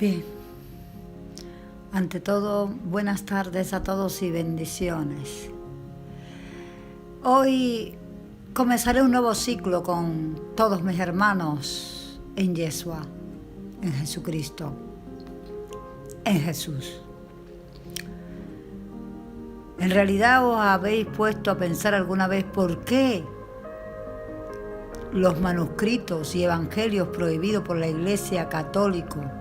Bien, ante todo, buenas tardes a todos y bendiciones. Hoy comenzaré un nuevo ciclo con todos mis hermanos en Yeshua, en Jesucristo, en Jesús. En realidad os habéis puesto a pensar alguna vez por qué los manuscritos y evangelios prohibidos por la Iglesia Católica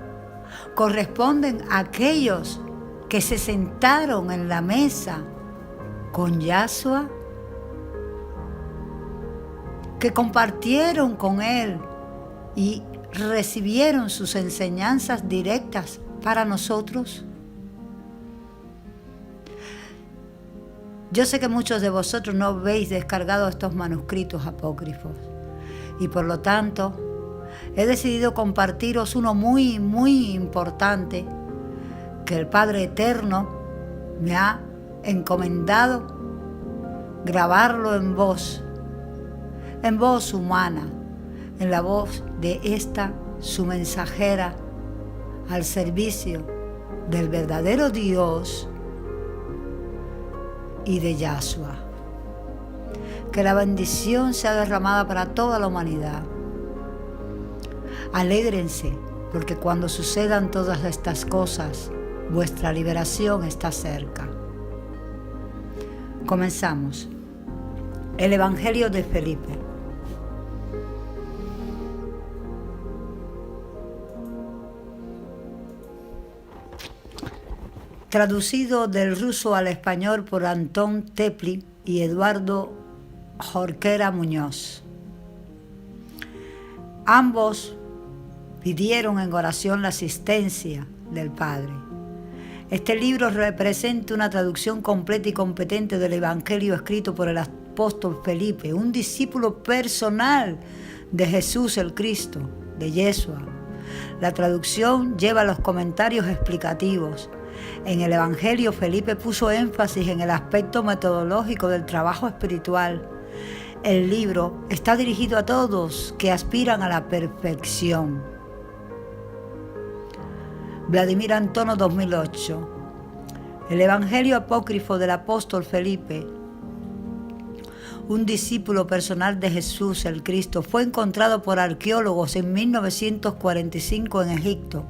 corresponden a aquellos que se sentaron en la mesa con Yahshua, que compartieron con Él y recibieron sus enseñanzas directas para nosotros. Yo sé que muchos de vosotros no habéis descargado estos manuscritos apócrifos y por lo tanto he decidido compartiros uno muy importante que el Padre Eterno me ha encomendado grabarlo en voz humana, en la voz de esta su mensajera al servicio del verdadero Dios y de Yahshua. Que la bendición sea derramada para toda la humanidad. Alégrense, porque cuando sucedan todas estas cosas, vuestra liberación está cerca. Comenzamos. El Evangelio de Felipe. Traducido del ruso al español por Antón Tepli y Eduardo Jorquera Muñoz. Ambos pidieron en oración la asistencia del Padre. Este libro representa una traducción completa y competente del Evangelio escrito por el apóstol Felipe, un discípulo personal de Jesús el Cristo, de Yeshua. La traducción lleva los comentarios explicativos. En el Evangelio, Felipe puso énfasis en el aspecto metodológico del trabajo espiritual. El libro está dirigido a todos que aspiran a la perfección. Vladimir Antonov, 2008. El Evangelio apócrifo del apóstol Felipe, un discípulo personal de Jesús el Cristo, fue encontrado por arqueólogos en 1945 en Egipto.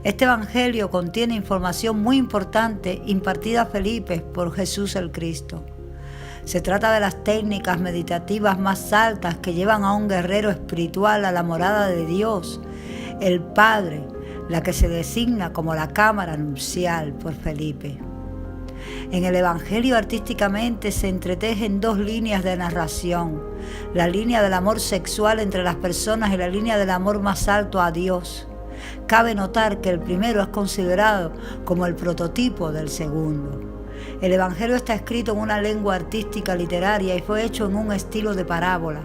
Este Evangelio contiene información muy importante impartida a Felipe por Jesús el Cristo. Se trata de las técnicas meditativas más altas que llevan a un guerrero espiritual a la morada de Dios, el Padre, la que se designa como la cámara nupcial por Felipe. En el Evangelio artísticamente se entretejen dos líneas de narración, la línea del amor sexual entre las personas y la línea del amor más alto a Dios. Cabe notar que el primero es considerado como el prototipo del segundo. El Evangelio está escrito en una lengua artística literaria y fue hecho en un estilo de parábola.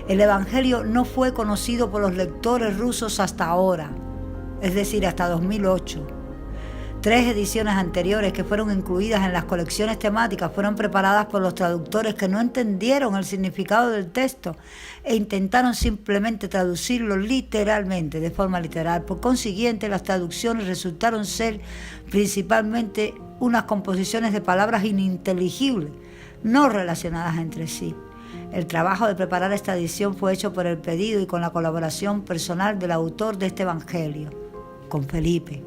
El Evangelio no fue conocido por los lectores rusos hasta ahora, es decir, hasta 2008. 3 ediciones anteriores que fueron incluidas en las colecciones temáticas fueron preparadas por los traductores que no entendieron el significado del texto e intentaron simplemente traducirlo literalmente, de forma literal. Por consiguiente, las traducciones resultaron ser principalmente unas composiciones de palabras ininteligibles, no relacionadas entre sí. El trabajo de preparar esta edición fue hecho por el pedido y con la colaboración personal del autor de este Evangelio, con Felipe.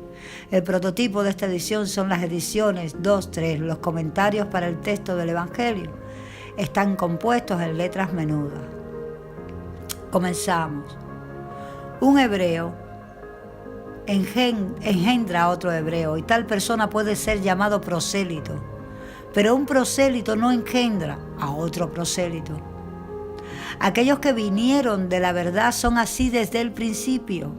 El prototipo de esta edición son las ediciones 2-3. Los comentarios para el texto del Evangelio están compuestos en letras menudas. Comenzamos. Un hebreo engendra a otro hebreo y tal persona puede ser llamado prosélito, pero un prosélito no engendra a otro prosélito. Aquellos que vinieron de la verdad son así desde el principio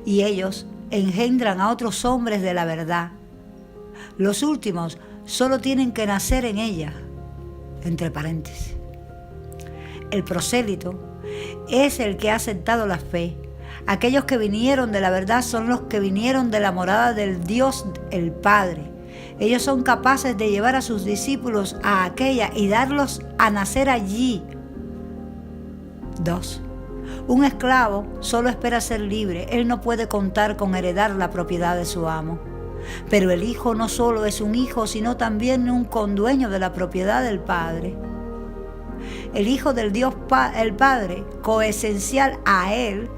y ellos engendran a otros hombres de la verdad. Los últimos solo tienen que nacer en ella, entre paréntesis. El prosélito es el que ha aceptado la fe. Aquellos que vinieron de la verdad son los que vinieron de la morada del Dios el Padre. Ellos son capaces de llevar a sus discípulos a aquella y darlos a nacer allí. 2. Un esclavo solo espera ser libre. Él no puede contar con heredar la propiedad de su amo. Pero el hijo no solo es un hijo, sino también un condueño de la propiedad del Padre. El Hijo del Dios el Padre, coesencial a Él,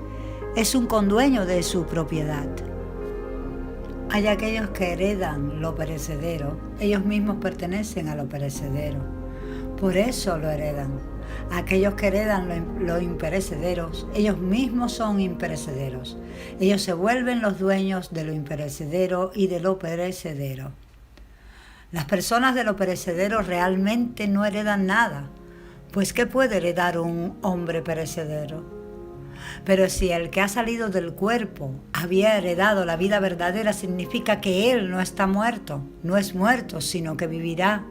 es un condueño de su propiedad. Hay aquellos que heredan lo perecedero. Ellos mismos pertenecen a lo perecedero. Por eso lo heredan. Aquellos que heredan lo imperecederos, ellos mismos son imperecederos. Ellos se vuelven los dueños de lo imperecedero y de lo perecedero. Las personas de lo perecedero realmente no heredan nada, pues ¿qué puede heredar un hombre perecedero? Pero si el que ha salido del cuerpo había heredado la vida verdadera, significa que él no está muerto, no es muerto, sino que vivirá.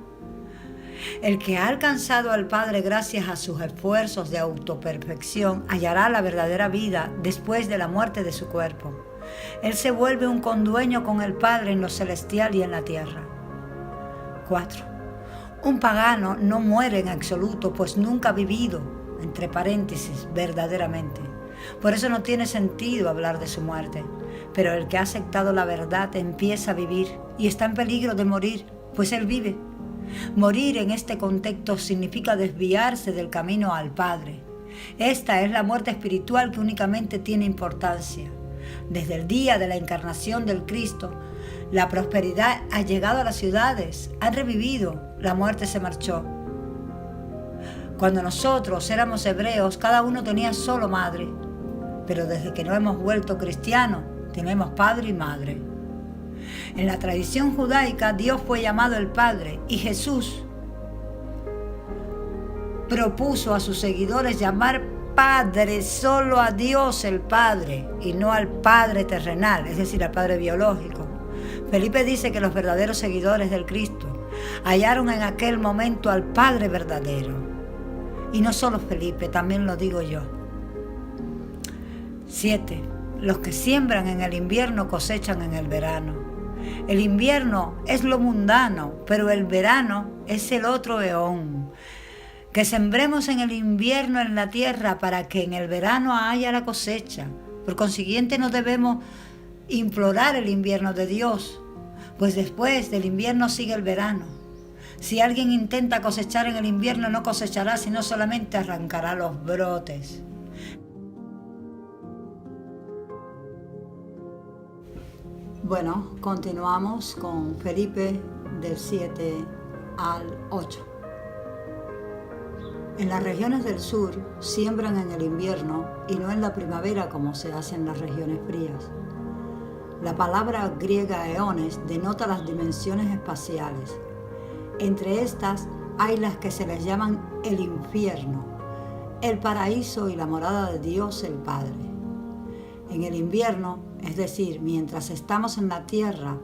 El que ha alcanzado al Padre gracias a sus esfuerzos de autoperfección hallará la verdadera vida después de la muerte de su cuerpo. Él se vuelve un condueño con el Padre en lo celestial y en la tierra. 4. Un pagano no muere en absoluto, pues nunca ha vivido, entre paréntesis, verdaderamente. Por eso no tiene sentido hablar de su muerte. Pero el que ha aceptado la verdad empieza a vivir y está en peligro de morir, pues él vive. Morir en este contexto significa desviarse del camino al Padre. Esta es la muerte espiritual que únicamente tiene importancia. Desde el día de la encarnación del Cristo, la prosperidad ha llegado a las ciudades, han revivido, la muerte se marchó. Cuando nosotros éramos hebreos, cada uno tenía solo madre, pero desde que nos hemos vuelto cristianos, tenemos padre y madre. En la tradición judaica, Dios fue llamado el Padre y Jesús propuso a sus seguidores llamar Padre solo a Dios el Padre y no al Padre terrenal, es decir, al Padre biológico. Felipe dice que los verdaderos seguidores del Cristo hallaron en aquel momento al Padre verdadero. Y no solo Felipe, también lo digo yo. 7. Los que siembran en el invierno cosechan en el verano. El invierno es lo mundano, pero el verano es el otro eón. Que sembremos en el invierno en la tierra para que en el verano haya la cosecha. Por consiguiente, no debemos implorar el invierno de Dios, pues después del invierno sigue el verano. Si alguien intenta cosechar en el invierno, no cosechará, sino solamente arrancará los brotes. Bueno, continuamos con Felipe del 7 al 8. En las regiones del sur siembran en el invierno y no en la primavera como se hace en las regiones frías. La palabra griega eones denota las dimensiones espaciales. Entre estas hay las que se les llaman el infierno, el paraíso y la morada de Dios el Padre. En el invierno, es decir, mientras estamos en la tierra,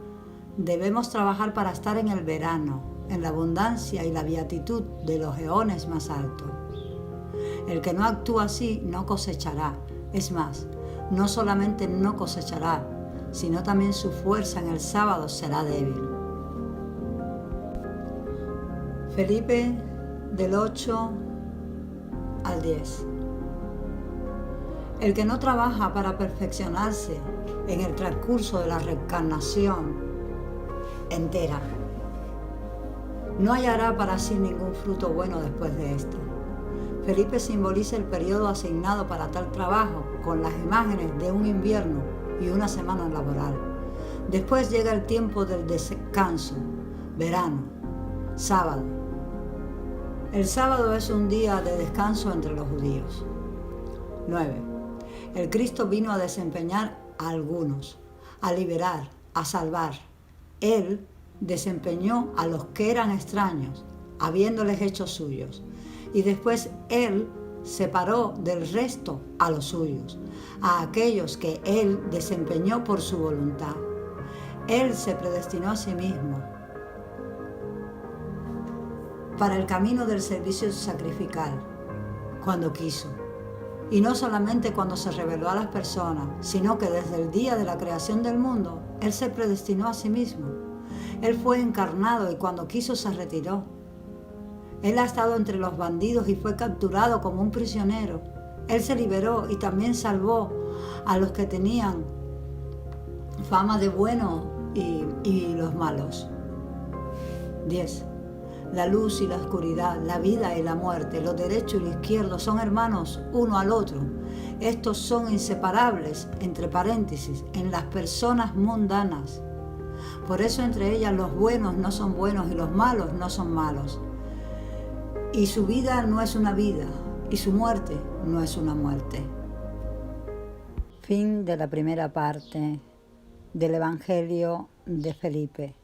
debemos trabajar para estar en el verano, en la abundancia y la beatitud de los eones más altos. El que no actúa así no cosechará. Es más, no solamente no cosechará, sino también su fuerza en el sábado será débil. Felipe del 8 al 10. El que no trabaja para perfeccionarse en el transcurso de la reencarnación entera, no hallará para sí ningún fruto bueno después de esto. Felipe simboliza el periodo asignado para tal trabajo con las imágenes de un invierno y una semana laboral. Después llega el tiempo del descanso, verano, sábado. El sábado es un día de descanso entre los judíos. 9. El Cristo vino a desempeñar a algunos, a liberar, a salvar. Él desempeñó a los que eran extraños, habiéndoles hecho suyos. Y después Él separó del resto a los suyos, a aquellos que Él desempeñó por su voluntad. Él se predestinó a sí mismo para el camino del servicio sacrificial, cuando quiso. Y no solamente cuando se reveló a las personas, sino que desde el día de la creación del mundo, Él se predestinó a sí mismo. Él fue encarnado y cuando quiso se retiró. Él ha estado entre los bandidos y fue capturado como un prisionero. Él se liberó y también salvó a los que tenían fama de buenos y los malos. 10. La luz y la oscuridad, la vida y la muerte, los derechos y los izquierdos son hermanos uno al otro. Estos son inseparables, entre paréntesis, en las personas mundanas. Por eso entre ellas los buenos no son buenos y los malos no son malos. Y su vida no es una vida y su muerte no es una muerte. Fin de la primera parte del Evangelio de Felipe.